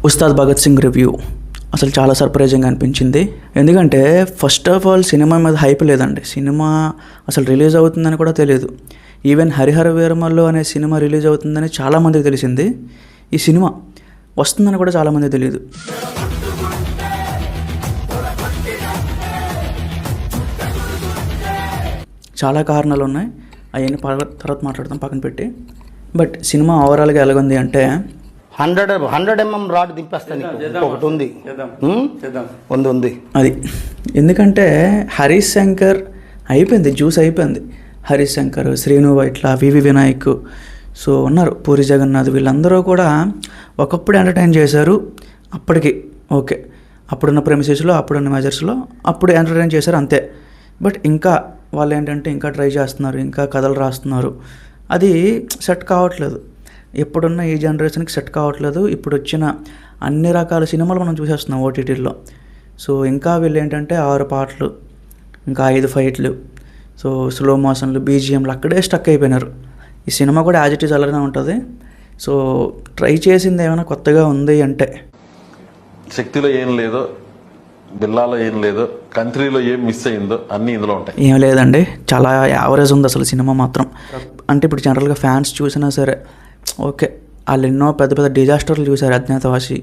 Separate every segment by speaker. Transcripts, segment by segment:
Speaker 1: Ustaad Bhagat Singh review అసలు చాలా surprising అనిపించింది. ఎందుకంటే ఫస్ట్ ఆఫ్ ఆల్ సినిమా మీద హైప్ లేదండి. సినిమా అసలు రిలీజ్ అవుతుందని కూడా తెలియదు. ఈవెన్ హరిహర వీరమల్లు అనే సినిమా రిలీజ్ అవుతుందని చాలామందికి తెలిసింది. ఈ సినిమా వస్తుందని కూడా చాలామందికి తెలియదు. చాలా కారణాలు ఉన్నాయి, అవన్నీ తర్వాత మాట్లాడతాం పక్కన పెట్టి. బట్ సినిమా ఓవరాల్గా ఎలాగుంది అంటే
Speaker 2: 100 mm రాడ్ దింపేస్తాను. ఒకటి ఉంది ఉంది
Speaker 1: అది. ఎందుకంటే హరీష్ శంకర్ అయిపోయింది, జ్యూస్ అయిపోయింది. హరీష్ శంకర్, శ్రీను వైట్ల, వివి వినాయక్, సో ఉన్నారు, పూరి జగన్నాథ్, వీళ్ళందరూ కూడా ఒకప్పుడు ఎంటర్టైన్ చేశారు. అప్పటికి ఓకే, అప్పుడున్న ప్రెమిసెస్లో, అప్పుడున్న మెజర్స్లో అప్పుడు ఎంటర్టైన్ చేశారు అంతే. బట్ ఇంకా వాళ్ళు ఏంటంటే ఇంకా ట్రై చేస్తున్నారు, ఇంకా కథలు రాస్తున్నారు. అది సెట్ కావట్లేదు, ఎప్పుడున్న ఈ జనరేషన్కి సెట్ కావట్లేదు. ఇప్పుడు వచ్చిన అన్ని రకాల సినిమాలు మనం చూసేస్తున్నాం ఓటీటీలో. సో ఇంకా వీళ్ళు ఏంటంటే 6 పాటలు, ఇంకా 5 ఫైట్లు, సో స్లో మోషన్లు, బీజిఎంలు అక్కడే స్టక్ అయిపోయినారు. ఈ సినిమా కూడా యాజ్ ఇట్ ఈజ్ అలాగే ఉంటుంది. సో ట్రై చేసింది ఏమైనా కొత్తగా ఉంది అంటే
Speaker 3: శక్తిలో ఏం లేదో, బిల్లాలో ఏం లేదో, కంట్రీలో ఏం మిస్ అయిందో అన్నీ ఇందులో ఉంటాయి.
Speaker 1: ఏం లేదండి, చాలా యావరేజ్ ఉంది అసలు సినిమా మాత్రం. అంటే ఇప్పుడు జనరల్గా ఫ్యాన్స్ చూసినా సరే ఓకే, వాళ్ళు ఎన్నో పెద్ద పెద్ద డిజాస్టర్లు చూశారు. అజ్ఞాతవాసి,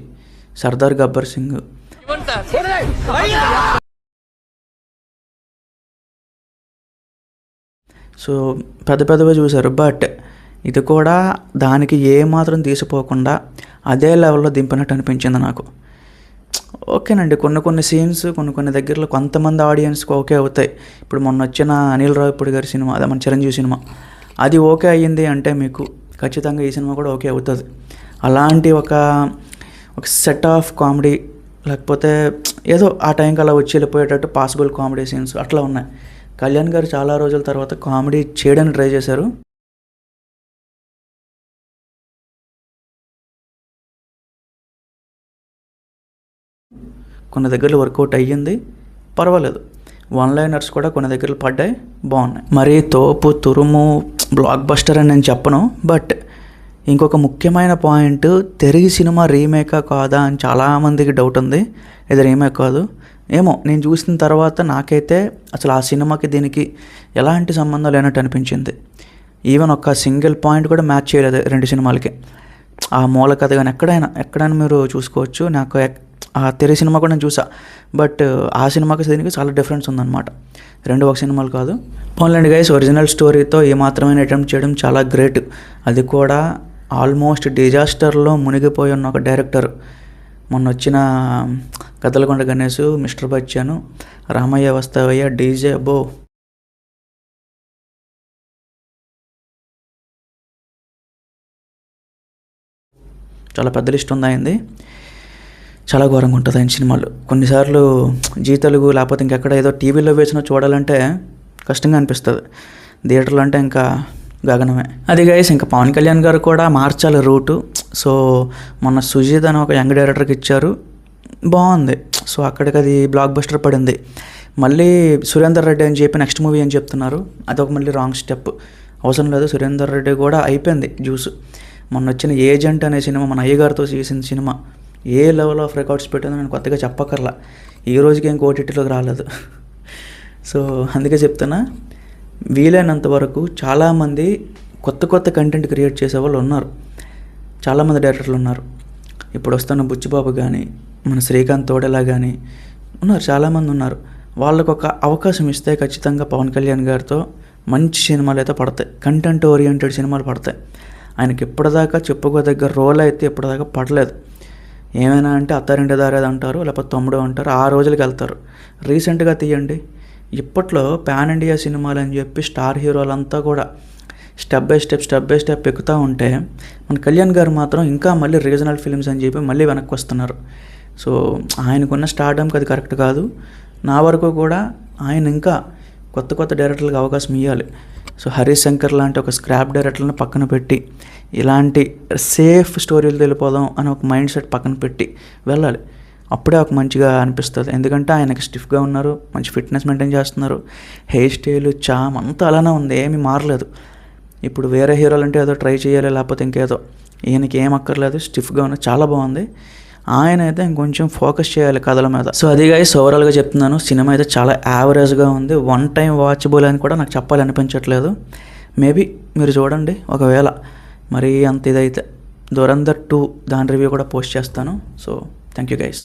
Speaker 1: సర్దార్ గబ్బర్ సింగ్, సో పెద్ద పెద్దవి చూశారు. బట్ ఇది కూడా దానికి ఏమాత్రం తీసిపోకుండా అదే లెవెల్లో దింపినట్టు అనిపించింది నాకు. ఓకేనండి, కొన్ని సీన్స్ కొన్ని దగ్గరలో కొంతమంది ఆడియన్స్కి ఓకే అవుతాయి. ఇప్పుడు మొన్న వచ్చిన అనిల్ రావిపూడి గారి సినిమా, అదే మన చిరంజీవి సినిమా, అది ఓకే అయ్యింది అంటే మీకు ఖచ్చితంగా ఈ సినిమా కూడా ఓకే అవుతుంది. అలాంటి ఒక సెట్ ఆఫ్ కామెడీ, లేకపోతే ఏదో ఆ టైంకి అలా వచ్చి వెళ్ళిపోయేటట్టు పాసిబుల్ కామెడీ సీన్స్ అట్లా ఉన్నాయి. కళ్యాణ్ గారు చాలా రోజుల తర్వాత కామెడీ చేయడానికి ట్రై చేశారు. కొన్ని దగ్గరలో వర్కౌట్ అయ్యింది, పర్వాలేదు. వన్ లైనర్స్ కూడా కొన్ని దగ్గరలు పడ్డాయి, బాగున్నాయి. మరీ తోపు తురుము బ్లాక్ బస్టర్ అని నేను చెప్పను. బట్ ఇంకొక ముఖ్యమైన పాయింట్, తెలుగు సినిమా రీమేకా కాదా అని చాలామందికి డౌట్ ఉంది. ఇది రీమేక్ కాదు ఏమో, నేను చూసిన తర్వాత నాకైతే అసలు ఆ సినిమాకి దీనికి ఎలాంటి సంబంధం లేనట్టు అనిపించింది. ఈవెన్ ఒక సింగిల్ పాయింట్ కూడా మ్యాచ్ చేయలేదు రెండు సినిమాలకి. ఆ మూల కథ కానీ ఎక్కడైనా మీరు చూసుకోవచ్చు. నాకు ఆ తెలుగు సినిమా కూడా నేను చూసా, బట్ ఆ సినిమాకి దీనికి చాలా డిఫరెన్స్ ఉందన్నమాట. రెండు ఒక సినిమాలు కాదు. పోన్లండి గైస్, ఒరిజినల్ స్టోరీతో ఏమాత్రమైన అటెంప్ట్ చేయడం చాలా గ్రేట్. అది కూడా ఆల్మోస్ట్ డిజాస్టర్లో మునిగిపోయి ఉన్న ఒక డైరెక్టర్. మొన్న వచ్చిన కథలకొండ గణేష్, మిస్టర్ బచ్చన్, రామయ్య వస్తావయ్య, డీజే అబ్బో, చాలా పెద్ద లిస్ట్ ఉంది అయింది. చాలా ఘోరంగా ఉంటుంది ఆయన సినిమాలు. కొన్నిసార్లు జీ తెలుగు లేకపోతే ఇంకెక్కడ ఏదో టీవీలో వేసినా చూడాలంటే కష్టంగా అనిపిస్తుంది. థియేటర్లో అంటే ఇంకా గగనమే. అది గైస్, ఇంకా పవన్ కళ్యాణ్ గారు కూడా మార్చాలి రూటు. సో మొన్న సుజీత్ అని ఒక యంగ్ డైరెక్టర్కి ఇచ్చారు, బాగుంది. సో అక్కడికి అది బ్లాక్ బస్టర్ పడింది. మళ్ళీ సురేందర్ రెడ్డి అని చెప్పి నెక్స్ట్ మూవీ అని చెప్తున్నారు, అదొక మళ్ళీ రాంగ్ స్టెప్. అవసరం లేదు, సురేందర్ రెడ్డి కూడా అయిపోయింది జ్యూస్. మొన్న వచ్చిన ఏజెంట్ అనే సినిమా, మన అయ్యగారితో చేసిన cinema A level of records పెట్టిందో నేను కొత్తగా చెప్పక్కర్లా. ఈ రోజుకి ఇంకో ఓటీటీలోకి రాలేదు. సో అందుకే చెప్తున్నా, వీలైనంత వరకు చాలామంది కొత్త కంటెంట్ క్రియేట్ చేసేవాళ్ళు ఉన్నారు, చాలామంది డైరెక్టర్లు ఉన్నారు. ఇప్పుడు వస్తున్న బుచ్చిబాబు కానీ, మన శ్రీకాంత్ తోడేలా కానీ ఉన్నారు, చాలామంది ఉన్నారు. వాళ్ళకు ఒక అవకాశం ఇస్తే ఖచ్చితంగా పవన్ కళ్యాణ్ గారితో మంచి సినిమాలు అయితే పడతాయి, కంటెంట్ ఓరియంటెడ్ సినిమాలు పడతాయి. ఆయనకి ఇప్పటిదాకా చెప్పుకోదగ్గర రోల్ అయితే ఇప్పటిదాకా పడలేదు. ఏమైనా అంటే అత్తారింటి దారేది అంటారు, లేకపోతే తమ్ముడు అంటారు, ఆ రోజులకి వెళ్తారు. రీసెంట్గా తీయండి, ఇప్పట్లో పాన్ ఇండియా సినిమాలు అని చెప్పి స్టార్ హీరోలంతా కూడా స్టెప్ బై స్టెప్ ఎక్కుతూ ఉంటే, మన కళ్యాణ్ గారు మాత్రం ఇంకా మళ్ళీ రీజనల్ ఫిల్మ్స్ అని చెప్పి మళ్ళీ వెనక్కి వస్తున్నారు. సో ఆయనకున్న స్టార్డమ్కి అది కరెక్ట్ కాదు. నా వరకు కూడా ఆయన ఇంకా కొత్త డైరెక్టర్లకు అవకాశం ఇవ్వాలి. సో హరీష్ శంకర్ లాంటి ఒక స్క్రాప్ డైరెక్టర్లను పక్కన పెట్టి, ఇలాంటి సేఫ్ స్టోరీలు వెళ్ళిపోదాం అని ఒక మైండ్ సెట్ పక్కన పెట్టి వెళ్ళాలి. అప్పుడే ఒక మంచిగా అనిపిస్తుంది. ఎందుకంటే ఆయనకి స్టిఫ్గా ఉన్నారు, మంచి ఫిట్నెస్ మెయింటైన్ చేస్తున్నారు, హెయిర్ స్టైల్ చామ్ అంతా అలానే ఉంది, ఏమీ మారలేదు. ఇప్పుడు వేరే హీరోలు అంటే ఏదో ట్రై చేయాలి, లేకపోతే ఇంకేదో. ఈయనకి ఏం అక్కర్లేదు, స్టిఫ్గా ఉన్న చాలా బాగుంది. ఆయన అయితే ఇంకొంచెం ఫోకస్ చేయాలి కథల మీద. సో అది గైస్ ఓవరాల్గా చెప్తున్నాను, సినిమా అయితే చాలా యావరేజ్గా ఉంది. వన్ టైం వాచబుల్ అని కూడా నాకు చెప్పాలనిపించట్లేదు. మేబీ మీరు చూడండి, ఒకవేళ మరి అంత ఇదైతే ధురంధర్ 2 దాని రివ్యూ కూడా పోస్ట్ చేస్తాను. So thank you guys.